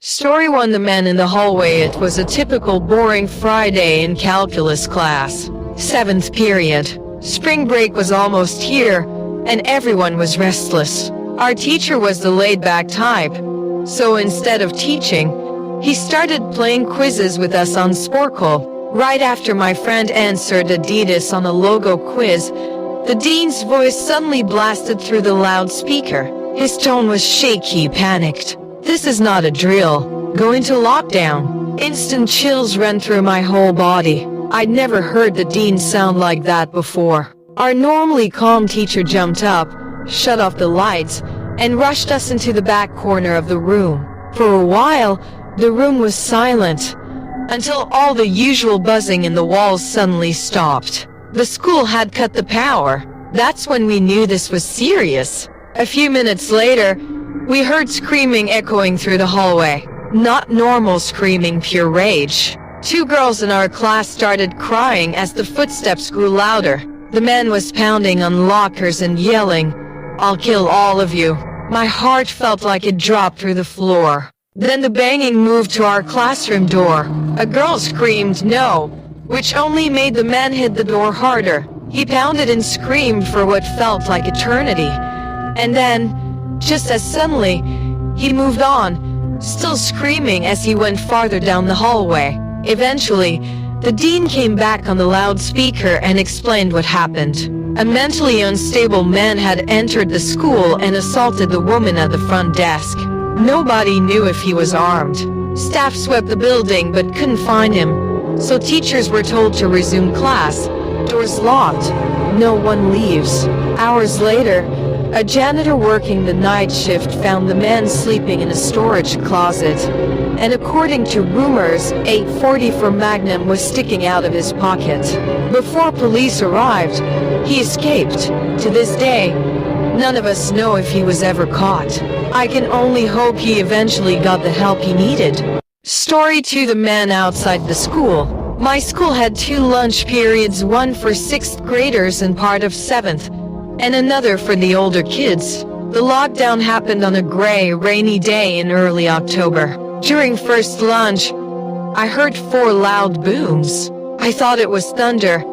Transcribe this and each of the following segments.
Story 1. The man in the hallway. It was a typical boring Friday in calculus class. 7th period. Spring break was almost here, and everyone was restless. Our teacher was the laid-back type, so instead of teaching, he started playing quizzes with us on Sporcle. Right after my friend answered Adidas on a logo quiz, the dean's voice suddenly blasted through the loudspeaker. His tone was shaky, panicked. "This is not a drill. Go into lockdown." Instant chills ran through my whole body. I'd never heard the dean sound like that before. Our normally calm teacher jumped up, shut off the lights, and rushed us into the back corner of the room. For a while, the room was silent, until all the usual buzzing in the walls suddenly stopped. The school had cut the power. That's when we knew this was serious. A few minutes later, we heard screaming echoing through the hallway. Not normal screaming, pure rage. 2 girls in our class started crying as the footsteps grew louder. The man was pounding on lockers and yelling, "I'll kill all of you." My heart felt like it dropped through the floor. Then the banging moved to our classroom door. A girl screamed no, which only made the man hit the door harder. He pounded and screamed for what felt like eternity. And then, just as suddenly, he moved on, still screaming as he went farther down the hallway. Eventually, the dean came back on the loudspeaker and explained what happened. A mentally unstable man had entered the school and assaulted the woman at the front desk. Nobody knew if he was armed. Staff swept the building but couldn't find him, so teachers were told to resume class. Doors locked. No one leaves. Hours later, a janitor working the night shift found the man sleeping in a storage closet. And according to rumors, 844 Magnum was sticking out of his pocket. Before police arrived, he escaped. To this day, none of us know if he was ever caught. I can only hope he eventually got the help he needed. Story 2. The man outside the school. My school had 2 lunch periods, one for 6th graders and part of 7th, and another for the older kids. The lockdown happened on a gray, rainy day in early October. During first lunch, I heard 4 loud booms. I thought it was thunder,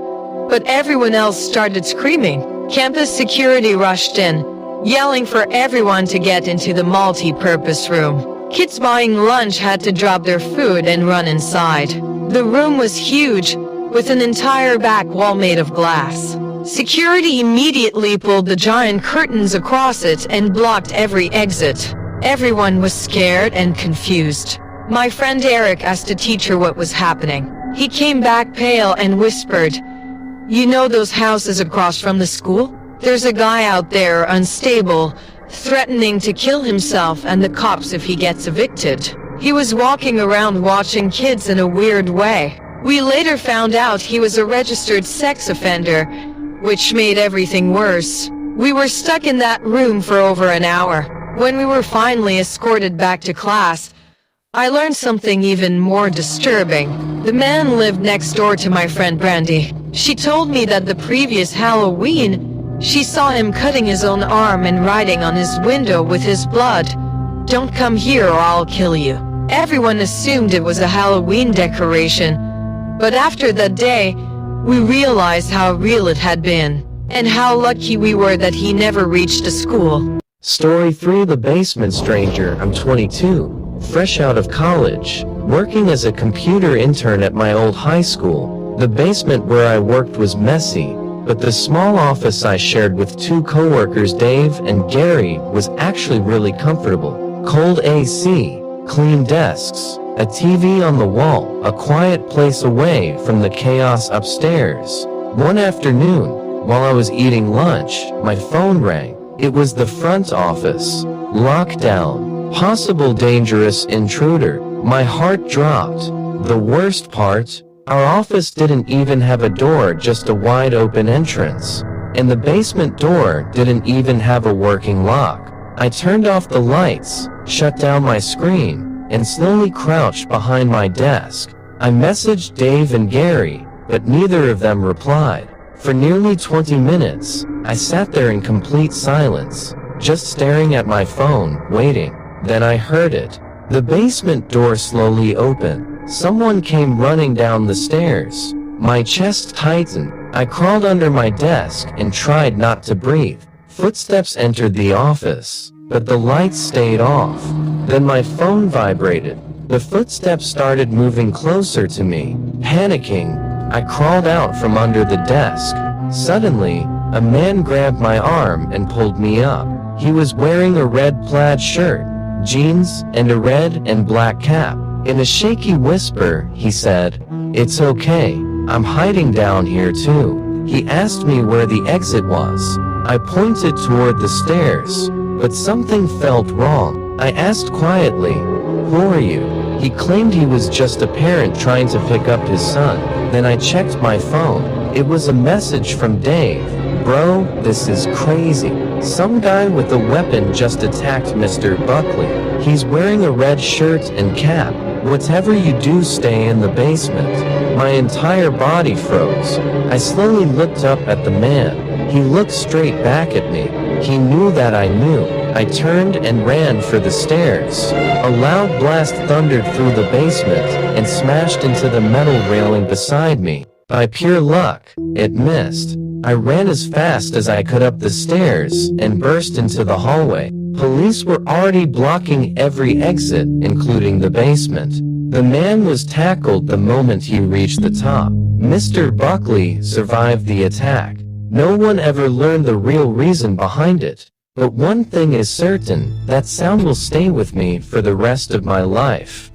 but everyone else started screaming. Campus security rushed in, yelling for everyone to get into the multi-purpose room. Kids buying lunch had to drop their food and run inside. The room was huge, with an entire back wall made of glass. Security immediately pulled the giant curtains across it and blocked every exit. Everyone was scared and confused. My friend Eric asked the teacher what was happening. He came back pale and whispered, "You know those houses across from the school? There's a guy out there, unstable, threatening to kill himself and the cops if he gets evicted." He was walking around watching kids in a weird way. We later found out he was a registered sex offender, which made everything worse. We were stuck in that room for over an hour. When we were finally escorted back to class, I learned something even more disturbing. The man lived next door to my friend Brandy. She told me that the previous Halloween, she saw him cutting his own arm and writing on his window with his blood, "Don't come here or I'll kill you." Everyone assumed it was a Halloween decoration, but after that day, we realized how real it had been, and how lucky we were that he never reached the school. Story 3. The Basement Stranger. I'm 22, fresh out of college, working as a computer intern at my old high school. The basement where I worked was messy, but the small office I shared with 2 coworkers, Dave and Gary, was actually really comfortable. Cold AC, clean desks, a TV on the wall, a quiet place away from the chaos upstairs. One afternoon, while I was eating lunch, my phone rang. It was the front office. Lockdown. Possible dangerous intruder. My heart dropped. The worst part, our office didn't even have a door, just a wide open entrance. And the basement door didn't even have a working lock. I turned off the lights, shut down my screen, and slowly crouched behind my desk. I messaged Dave and Gary, but neither of them replied. For nearly 20 minutes, I sat there in complete silence, just staring at my phone, waiting. Then I heard it. The basement door slowly opened. Someone came running down the stairs. My chest tightened. I crawled under my desk and tried not to breathe. Footsteps entered the office, but the lights stayed off. Then my phone vibrated. The footsteps started moving closer to me. Panicking, I crawled out from under the desk. Suddenly, a man grabbed my arm and pulled me up. He was wearing a red plaid shirt, jeans, and a red and black cap. In a shaky whisper, he said, "It's okay, I'm hiding down here too." He asked me where the exit was. I pointed toward the stairs, but something felt wrong. I asked quietly, "Who are you?" He claimed he was just a parent trying to pick up his son. Then I checked my phone. It was a message from Dave. "Bro, this is crazy. Some guy with a weapon just attacked Mr. Buckley. He's wearing a red shirt and cap. Whatever you do, stay in the basement." My entire body froze. I slowly looked up at the man. He looked straight back at me. He knew that I knew. I turned and ran for the stairs. A loud blast thundered through the basement and smashed into the metal railing beside me. By pure luck, it missed. I ran as fast as I could up the stairs and burst into the hallway. Police were already blocking every exit, including the basement. The man was tackled the moment he reached the top. Mr. Buckley survived the attack. No one ever learned the real reason behind it. But one thing is certain, that sound will stay with me for the rest of my life.